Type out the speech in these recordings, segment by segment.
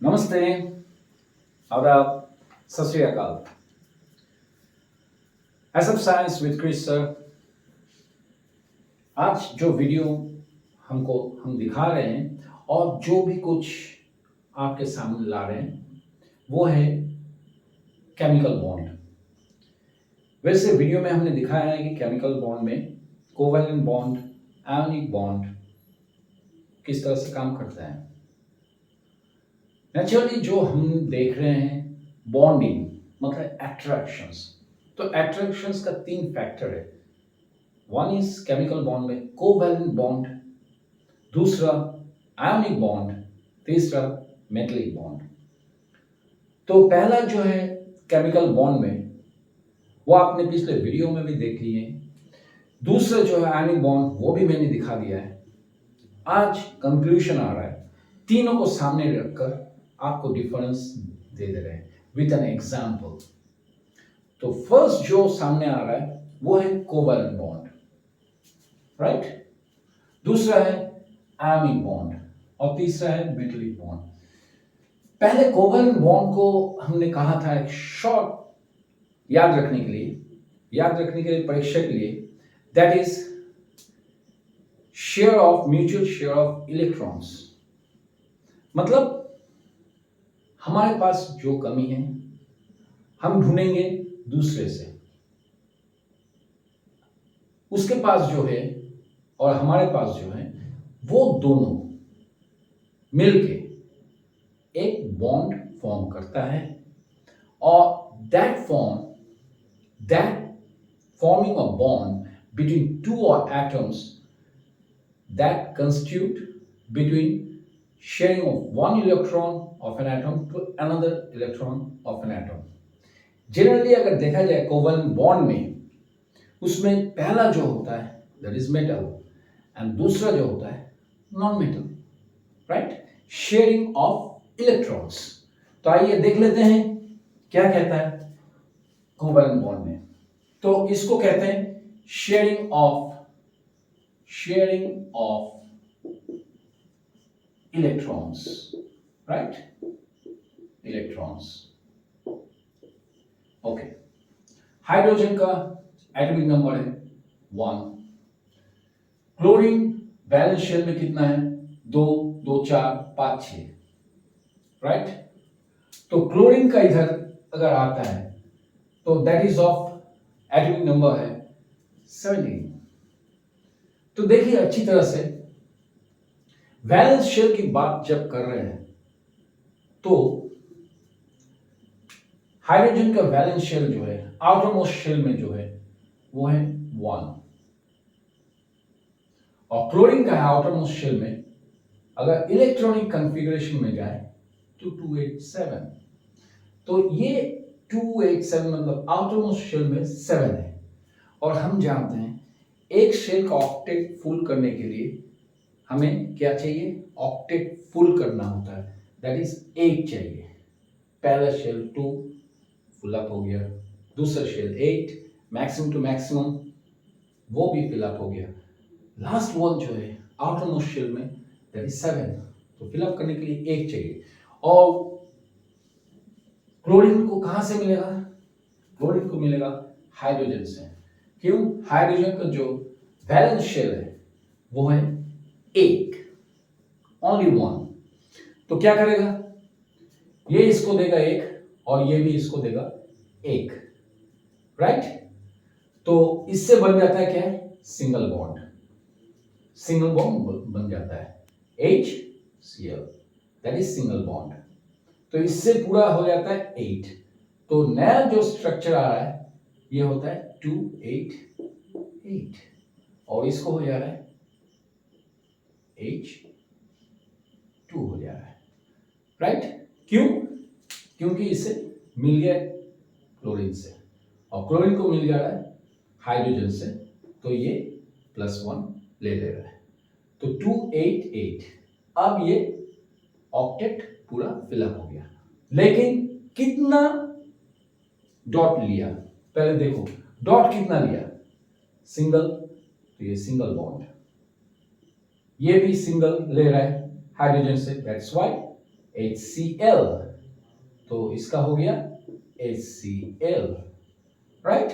नमस्ते, आदाब, सत श्री अकाल। SF science with Chris sir. आज जो वीडियो हम दिखा रहे हैं और जो भी कुछ आपके सामने ला रहे हैं वो है केमिकल बॉन्ड। वैसे वीडियो में हमने दिखाया है कि केमिकल बॉन्ड में कोवैलेंट बॉन्ड, आयोनिक बॉन्ड किस तरह से काम करता है। नेचुरली जो हम देख रहे हैं बॉन्डिंग मतलब अट्रैक्शंस, तो अट्रैक्शंस का 3 फैक्टर है। वन इज केमिकल बॉन्ड में कोवैलेंट बॉन्ड, दूसरा आयोनिक बॉन्ड, तीसरा मेटलिक बॉन्ड। तो पहला जो है केमिकल बॉन्ड में वो आपने पिछले वीडियो में भी देख लिए। दूसरा जो है आयोनिक बॉन्ड वो भी मैंने दिखा दिया है। आज कंक्लूजन आ रहा है, तीनों को सामने रखकर आपको डिफरेंस दे रहे हैं विद एन एग्जाम्पल। तो फर्स्ट जो सामने आ रहा है वो है कोवैलेंट बॉन्ड, राइट। दूसरा है आयोनिक बॉन्ड और तीसरा है मेटलिक बॉन्ड। पहले कोवैलेंट बॉन्ड को हमने कहा था एक शॉर्ट याद रखने के लिए परीक्षा के लिए, that is mutual share of electrons. मतलब हमारे पास जो कमी है हम ढूंढेंगे दूसरे से, उसके पास जो है और हमारे पास जो है वो दोनों मिलके एक बॉन्ड फॉर्म करता है और that forming a bond between two atoms that constitute between sharing of one electron of an atom to another electron of an atom. Generally अगर देखा जाए कोवैलेंट बॉन्ड में उसमें पहला जो होता है दैट इज मेटल एंड दूसरा जो होता है non metal, right, sharing of electrons. तो आइए देख लेते हैं क्या कहता है कोवैलेंट बॉन्ड में। तो इसको कहते हैं sharing of electrons, right, electrons. Okay, hydrogen का एटॉमिक नंबर है 1। क्लोरीन बैलेंस शेल में कितना है 2, 2, 4, 5, 6, राइट। तो क्लोरीन का इधर अगर आता है तो that is of atomic number है 17। तो देखिए अच्छी तरह से वैलेंस शेल की बात जब कर रहे हैं तो हाइड्रोजन का वैलेंस शेल जो है आउटरमोस्ट शेल में जो है वो है 1 और क्लोरीन का आउटरमोस्ट शेल में अगर इलेक्ट्रॉनिक कॉन्फ़िगरेशन में जाए तो 287। तो ये 287 मतलब आउटरमोस्ट शेल में 7 है और हम जानते हैं एक शेल का ऑक्टेट फुल करने के लिए हमें क्या चाहिए, ऑक्टेट फुल करना होता है, दैट इज 8 चाहिए। पहला शेल 2 फुल अप हो गया, दूसरा शेल 8 मैक्सिमम टू मैक्सिमम वो भी फिल अप हो गया, लास्ट वन जो है आउटरमोस्ट शेल में दैट इज 7। तो फिल अप करने के लिए 1 चाहिए। और क्लोरीन को कहां से मिलेगा, क्लोरीन को मिलेगा हाइड्रोजन से। क्यों, हाइड्रोजन का जो वैलेंस शेल है वो है 1, ओनली 1। तो क्या करेगा, ये इसको देगा 1 और ये भी इसको देगा 1, राइट। तो इससे बन जाता है क्या है, सिंगल बॉन्ड बन जाता है HCl, that is single bond. तो इससे पूरा हो जाता है 8। तो नया जो स्ट्रक्चर आ रहा है ये होता है 288 और इसको हो जा रहा है H2 हो जा रहा है, राइट। क्यों, क्योंकि इसे मिल गया क्लोरीन से और क्लोरीन को मिल जा रहा है हाइड्रोजन से, तो ये +1 ले रहा है। तो 288। अब ये ऑक्टेट पूरा फिलअप हो गया, लेकिन कितना डॉट लिया, पहले देखो डॉट कितना लिया, सिंगल। तो ये सिंगल बॉन्ड, ये भी सिंगल ले रहा है हाइड्रोजन से, दैट्स व्हाई HCl, तो इसका हो गया HCl, राइट।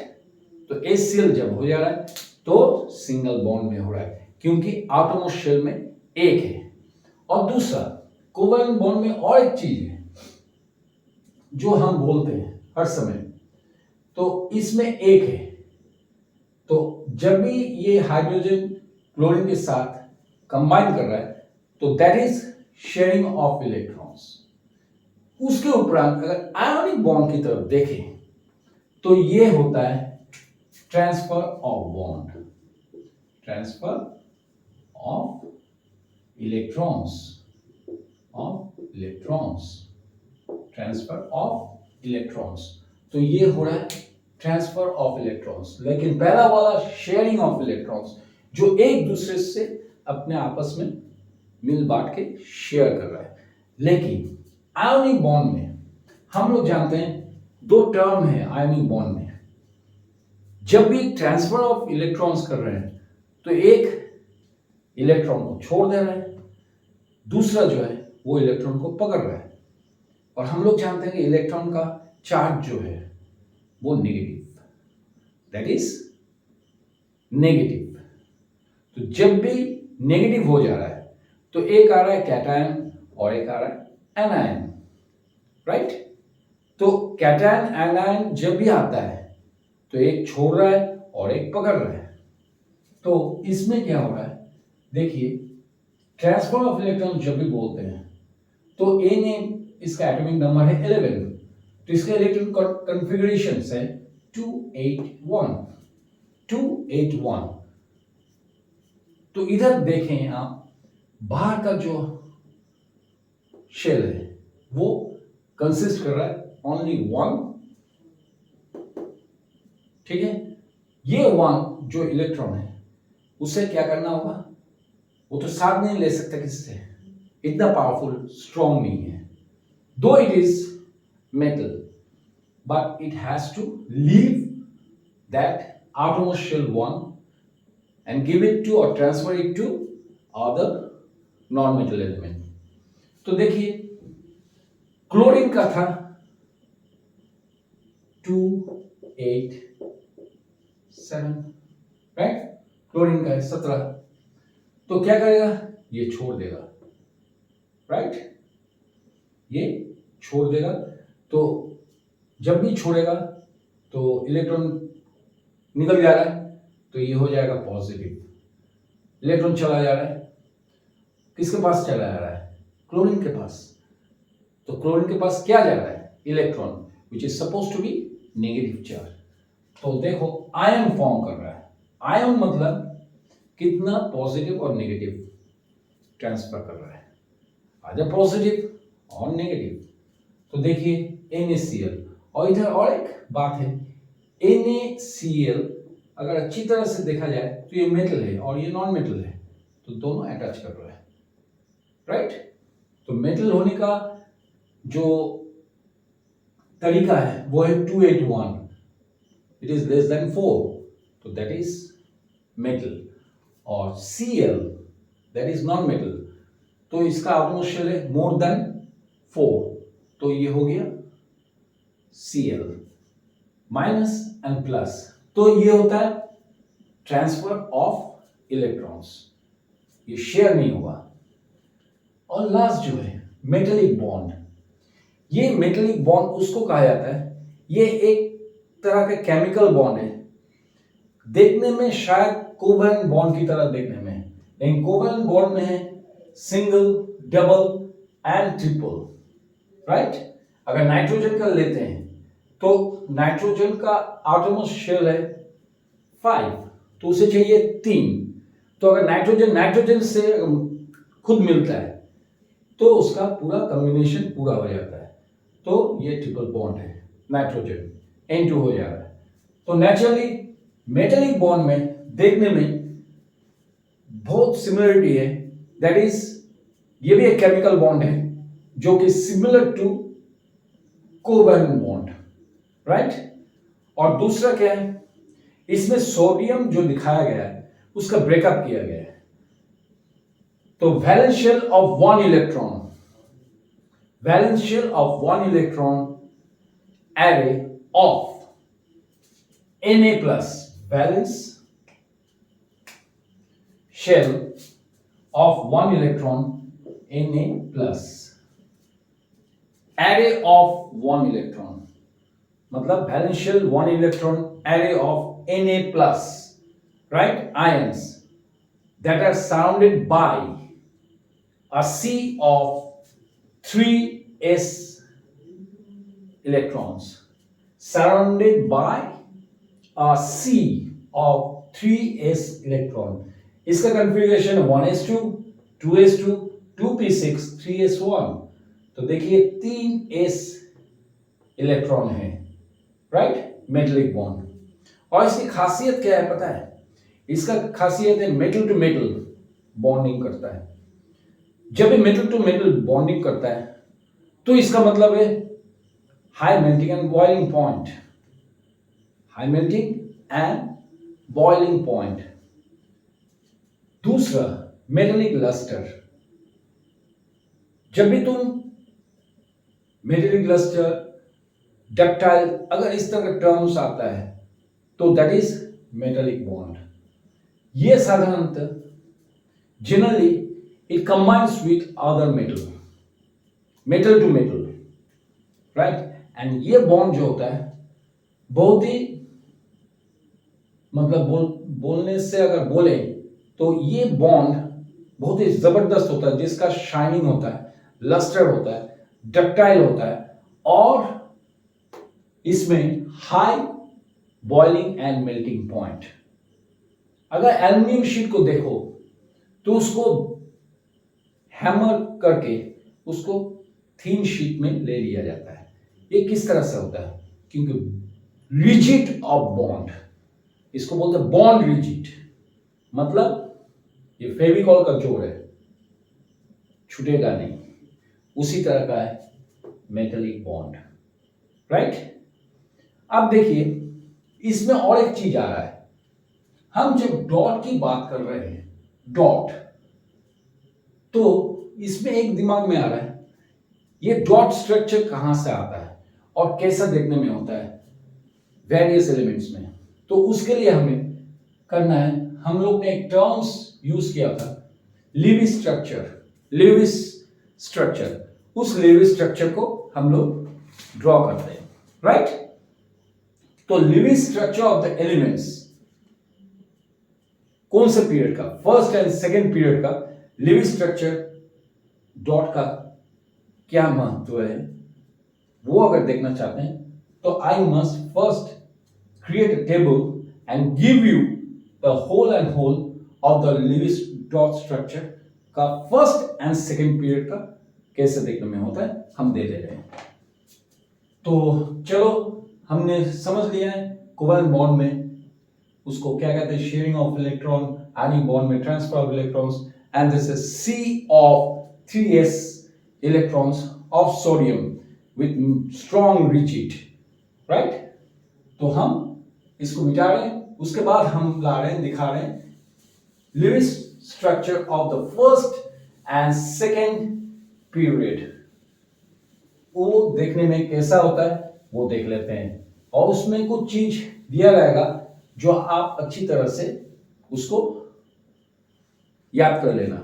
तो HCl जब हो जा रहा है तो सिंगल बॉन्ड में हो रहा है, क्योंकि आउटरमोस्ट शेल में एक है। और दूसरा कोवैलेंट बॉन्ड में और एक चीज है जो हम बोलते हैं हर समय, तो इसमें एक है, तो जब भी ये हाइड्रोजन क्लोरीन के साथ कंबाइन कर रहा है तो that is sharing of electrons. उसके उपरांत अगर आयोनिक बॉन्ड की तरफ देखें तो ये होता है transfer of bond, transfer of electrons, transfer of electrons. तो ये हो रहा है ट्रांसफर ऑफ इलेक्ट्रॉन्स। लेकिन पहला वाला शेयरिंग ऑफ इलेक्ट्रॉन्स, जो एक दूसरे से अपने आपस में मिल बांट के शेयर कर रहा है। लेकिन आयोनिक बॉन्ड में हम लोग जानते हैं दो टर्म है आयोनिक बॉन्ड में। जब भी ट्रांसफर ऑफ इलेक्ट्रॉन्स कर रहे हैं तो एक इलेक्ट्रॉन को छोड़ दे रहा है, दूसरा जो है वो इलेक्ट्रॉन को पकड़ रहा है। और हम लोग जानते हैं कि इलेक्ट्रॉन का चार्ज जो है वो नेगेटिव, दैट इज नेगेटिव। तो जब भी नेगेटिव हो जा रहा है तो एक आ रहा है कैटायन और एक आ रहा है एनायन, राइट। तो कैटायन एनायन जब भी आता है तो एक छोड़ रहा है और एक पकड़ रहा है। तो इसमें क्या हो रहा है, देखिए ट्रांसफर ऑफ इलेक्ट्रॉन जब भी बोलते हैं तो ए ने इसका एटॉमिक नंबर है 11, तो इसका इलेक्ट्रॉन कॉन्फ़िगरेशन है 281। तो इधर देखें आप, बाहर का जो शेल है वो कंसिस्ट कर रहा है ओनली 1, ठीक है। ये 1 जो इलेक्ट्रॉन है उसे क्या करना होगा, वो तो साथ नहीं ले सकता किससे, इतना पावरफुल स्ट्रॉन्ग नहीं है। दो it is metal but it has to leave that outermost shell 1 and give it to or transfer it to other non-metal element। तो देखिए क्लोरीन का था 287, राइट। क्लोरीन का है 17, तो क्या करेगा, ये छोड़ देगा, राइट, ये छोड़ देगा। तो जब भी छोड़ेगा तो इलेक्ट्रॉन निकल जा रहा है तो ये हो जाएगा पॉजिटिव। इलेक्ट्रॉन चला जा रहा है, किसके पास चला जा रहा है, क्लोरीन के पास। तो क्लोरीन के पास क्या जा रहा है, electron which is suppose to be negative charge. तो देखो आयन फॉर्म कर रहा है। आयन मतलब कितना पॉजिटिव और नेगेटिव ट्रांसफर कर रहा है, आधा पॉजिटिव और नेगेटिव। तो देखिए NaCl, और इधर और एक बात है, NaCl अगर अच्छी तरह से देखा जाए तो ये मेटल है और ये नॉन मेटल है, तो दोनों अटैच कर रहा है, राइट। तो मेटल होने का जो तरीका है वो है 281, इट इज लेस देन 4, तो दैट इज मेटल। और Cl that is non metal, तो इसका आउटमोस्ट शेल है मोर देन 4, तो ये हो गया Cl माइनस एंड प्लस। तो ये होता है ट्रांसफर ऑफ इलेक्ट्रॉन्स, ये शेयर नहीं हुआ। और लास्ट जो है मेटेलिक बॉन्ड, ये मेटेलिक बॉन्ड उसको कहा जाता है, ये एक तरह का केमिकल बॉन्ड है। देखने में शायद कोवैलेंट बॉन्ड की तरह देखने में, लेकिन कोवैलेंट बॉन्ड में है single, double and triple, right. अगर नाइट्रोजन का लेते हैं तो नाइट्रोजन का आउटरमोस्ट शेल है 5, तो उसे चाहिए 3। तो अगर नाइट्रोजन से खुद मिलता है तो उसका पूरा कॉम्बिनेशन पूरा हो जाता है, तो ये ट्रिपल बॉन्ड है, नाइट्रोजन N2 हो जा रहा है। तो नेचुरली मेटेलिक बॉन्ड में देखने में बहुत सिमिलरिटी है, दैट इज ये भी एक केमिकल बॉन्ड है जो कि similar to covalent bond, right. और दूसरा क्या है, इसमें सोडियम जो दिखाया गया है उसका ब्रेकअप किया गया है। तो valence shell of 1 electron valence shell of one electron array of Na plus, valence shell of one electron Na plus, array of one electron, मतलब valence shell one electron array of Na plus, right, ions that are surrounded by a sea of 3s electrons, surrounded by a sea of 3s electron. इसका configuration 1s2 2s2 2p6 3s1. तो देखिए 3s electron है, right, metallic bond. और इसकी खासियत क्या है पता है? इसका खासियत है मेटल टू मेटल बॉन्डिंग करता है. जब ये मेटल टू मेटल बॉन्डिंग करता है तो इसका मतलब है high melting and boiling point. High melting and boiling point. दूसरा, मेटेलिक लस्टर. जब भी तुम मेटेलिक लस्टर, डक्टाइल, अगर इस तरह का टर्म्स आता है तो दैट इज मेटेलिक बॉन्ड. ये साधारणतः generally it combines with other metal to metal, right? and ये बॉन्ड जो होता है बहुत ही, मतलब बोलने से अगर बोले तो ये बॉन्ड बहुत ही जबरदस्त होता है, जिसका शाइनिंग होता है, लस्टर होता है, डक्टाइल होता है, और इसमें high boiling and melting point. अगर एल्युमिनियम शीट को देखो तो उसको हैमर करके उसको थीन शीट में ले लिया जाता है. ये किस तरह से होता है? क्योंकि रिजिड ऑफ बॉन्ड, इसको बोलते हैं बॉन्ड रिजिड. मतलब ये फेविकॉल का जोड़ है, छूटेगा नहीं, उसी तरह का है मेटेलिक बॉन्ड, राइट. अब देखिए इसमें और एक चीज आ रहा है. हम जब डॉट की बात कर रहे हैं, डॉट, तो इसमें एक दिमाग में आ रहा है ये डॉट स्ट्रक्चर कहां से आता है और कैसा देखने में होता है वेरियस एलिमेंट्स में. तो उसके लिए हमें करना है, हम लोग ने एक टर्म्स यूज किया था, लीविस स्ट्रक्चर. लीविस स्ट्रक्चर, उस लीविस स्ट्रक्चर को हम लोग ड्रॉ करते हैं, राइट. तो Lewis structure of the elements कौन से पीरियड का? फर्स्ट एंड सेकेंड पीरियड का लीविस स्ट्रक्चर डॉट का क्या महत्व है वो अगर देखना चाहते हैं तो I must first create a table and give you the whole and whole of the Lewis dot structure का फर्स्ट एंड सेकेंड पीरियड का कैसे देखने में होता है हम दे दे रहे हैं. तो चलो हमने समझ लिया है कोवेलेंट बॉन्ड में उसको क्या कहते हैं, sharing of electron, ionic bond में transfer of electrons, and this is sea of 3s electrons of sodium with strong rigid, right. तो हम इसको मिटा रहे हैं, उसके बाद हम ला रहे हैं, दिखा रहे हैं Lewis structure of the first and second period. वो देखने में कैसा होता है वो देख लेते हैं, और उसमें कुछ चीज दिया रहेगा जो आप अच्छी तरह से उसको याद कर लेना.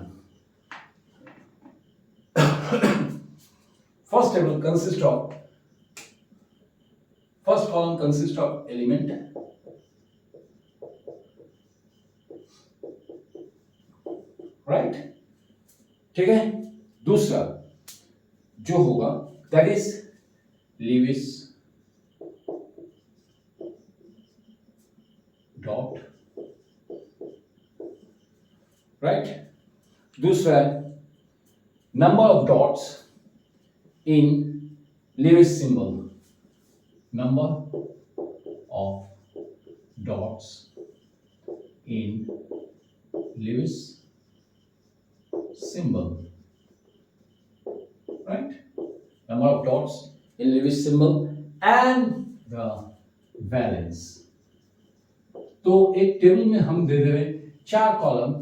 First table consist of, first column consist of element, right, ठीक है. दूसरा जो होगा that is Lewis dot, right. दूसरा number of dots in Lewis symbol, number of dots in Lewis symbol, right, number of dots in Lewis symbol and the valence. तो एक table में हम दे दे रहे चार column.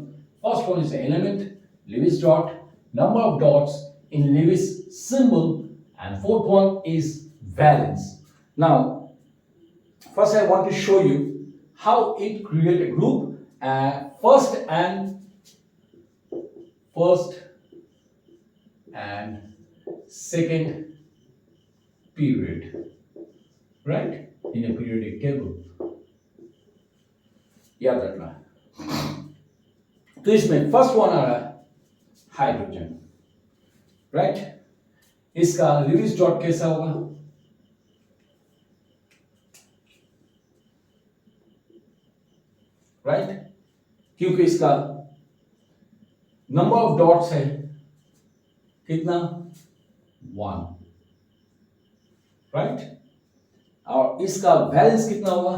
First one is element, Lewis dot, number of dots in Lewis symbol and fourth one is valence. Now first I want to show you how it create a group, first and second period, right, in a periodic table, याद रखना है। तो इसमें first one आ रहा है hydrogen, right. इसका Lewis dot कैसा होगा, राइट, क्योंकि इसका नंबर ऑफ डॉट्स है कितना, 1, राइट, और इसका वैलेंस कितना होगा,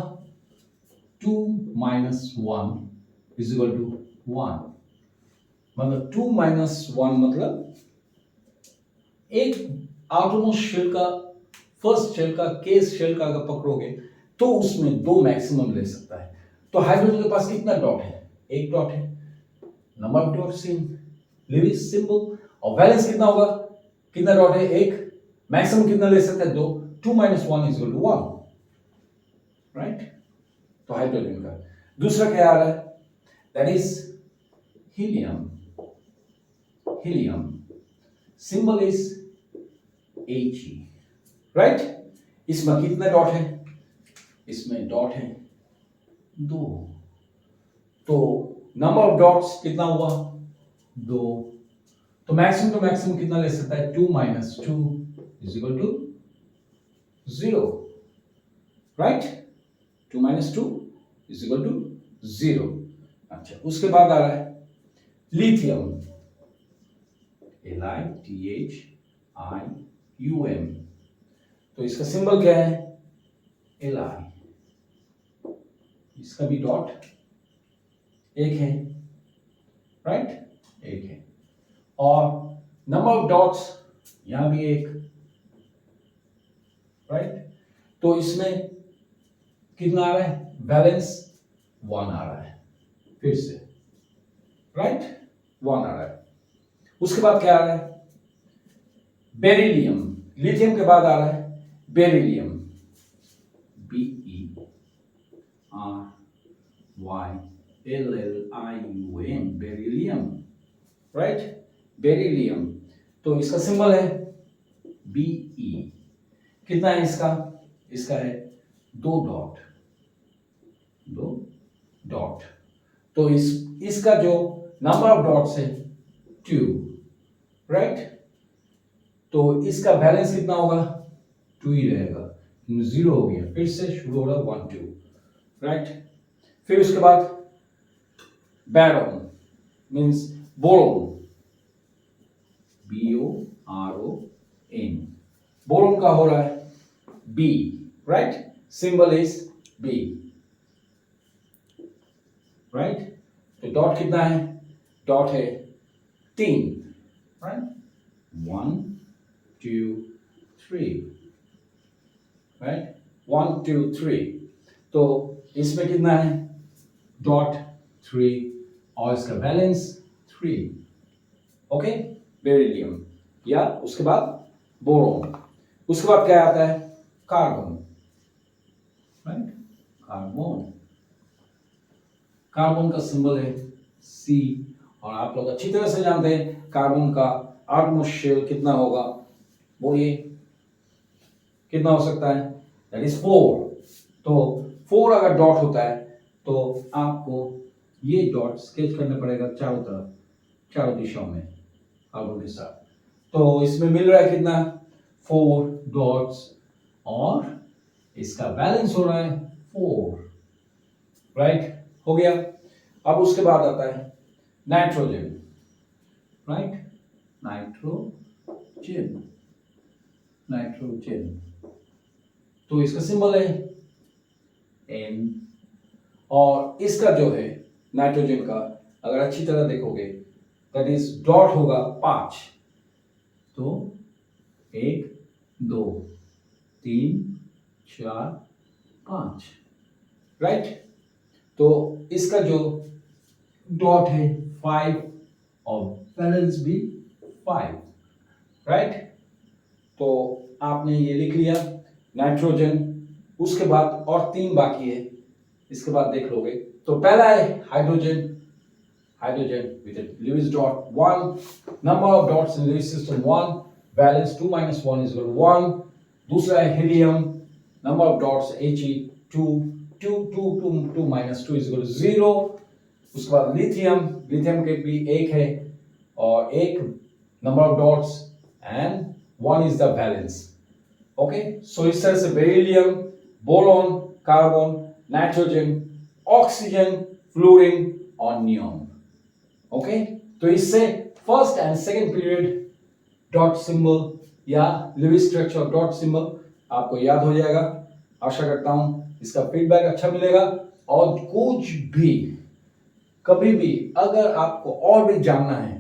2 - 1 = 1, मतलब 2 - 1 मतलब एक आउटरमोस्ट शेल का, फर्स्ट शेल का, केस शेल का अगर पकड़ोगे तो उसमें 2 मैक्सिमम ले सकता है। तो हाइड्रोजन के पास कितना डॉट है, 1 डॉट है, number of dot same, Lewis symbol, और वैलेंस कितना होगा, कितना डॉट है, 1, मैक्सिमम कितना ले सकता है, 2, 2 - 1 = 1, राइट। तो हाइड्रोजन का दूसरा क्या आ रहा है, that is helium, helium symbol is He, right. इसमें कितने डॉट है, इसमें डॉट है 2, तो नंबर ऑफ डॉट्स कितना हुआ, 2, तो मैक्सिमम टू मैक्सिमम कितना ले सकता है, 2 - 2 = 0, राइट, 2 - 2 = 0। अच्छा, उसके बाद आ रहा है लिथियम, LiThium, तो इसका सिंबल क्या है, Li, इसका भी डॉट 1 है, राइट, 1 है, और नंबर ऑफ डॉट्स यहां भी 1, राइट। तो इसमें कितना आ रहा है, वैलेंस 1 आ रहा है, फिर से, राइट, 1 आ रहा है। उसके बाद क्या आ रहा है, बेरिलियम, लिथियम के बाद आ रहा है beryllium, BERYLLIUM, beryllium, right, beryllium, तो इसका सिंबल है BE, कितना है इसका, इसका है 2 डॉट, 2 डॉट, तो इसका जो नंबर ऑफ डॉट्स है 2, राइट, तो इसका बैलेंस कितना होगा, 2 ही रहेगा, 0 हो गया, फिर से शुरू हो रहा 1 2, राइट। फिर उसके बाद Baron means boron, BORON, boron का हो रहा है B, right, symbol is B, right. तो डॉट कितना है, डॉट है 3, राइट, 1 2 3, राइट, 1 2 3, तो इसमें कितना है, डॉट 3, और इसका बैलेंस 3, ओके, बेरिलियम, या उसके बाद बोरोन। उसके बाद क्या आता है, कार्बन, राइट, कार्बन, कार्बन का सिंबल है C, और आप लोग अच्छी तरह से जानते हैं कार्बन का आटमोस्ट शेल कितना होगा, बोलिए कितना हो सकता है, दैट इज 4, तो 4 अगर डॉट होता है तो आपको ये डॉट स्केच करना पड़ेगा चारों तरफ, चारों दिशाओं में कार्बन के साथ, तो इसमें मिल रहा है कितना, 4 डॉट्स, और इसका बैलेंस हो रहा है 4, राइट, हो गया। अब उसके बाद आता है नाइट्रोजन, राइट, नाइट्रोजन, नाइट्रोजन, तो इसका सिंबल है N, और इसका जो है नाइट्रोजन का अगर अच्छी तरह देखोगे दैट इज डॉट होगा 5, तो 1 2 3 4 5, राइट, तो इसका जो डॉट है 5, और बैलेंस भी 5, राइट, तो आपने ये लिख लिया नाइट्रोजन, उसके बाद और 3 बाकी है, इसके बाद देख लोगे। तो पहला है hydrogen, hydrogen with a Lewis dot 1, number of dots in Lewis system 1, valence 2 minus 1 is equal to 1. दूसरा है helium, number of dots He 2, 2 minus 2 is equal to 0. उसके बाद लिथियम, लिथियम के भी एक है और एक number of dots and 1 is the valence. Okay, so इस तरह से beryllium, boron, carbon, nitrogen, oxygen, fluorine और नियॉन। ओके, तो इससे first and second period dot symbol या लिविस स्ट्रक्चर डॉट सिंबल आपको याद हो जाएगा। आशा करता हूं इसका फीडबैक अच्छा मिलेगा, और कुछ भी कभी भी अगर आपको और भी जानना है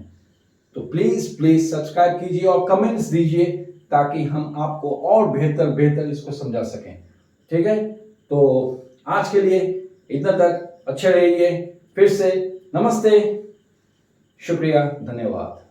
तो प्लीज सब्सक्राइब कीजिए और कमेंट्स दीजिए, ताकि हम आपको और बेहतर इसको समझा सकें। ठीक है, तो आज के लिए इतना तक, अच्छे रहिए। फिर से नमस्ते, शुक्रिया, धन्यवाद।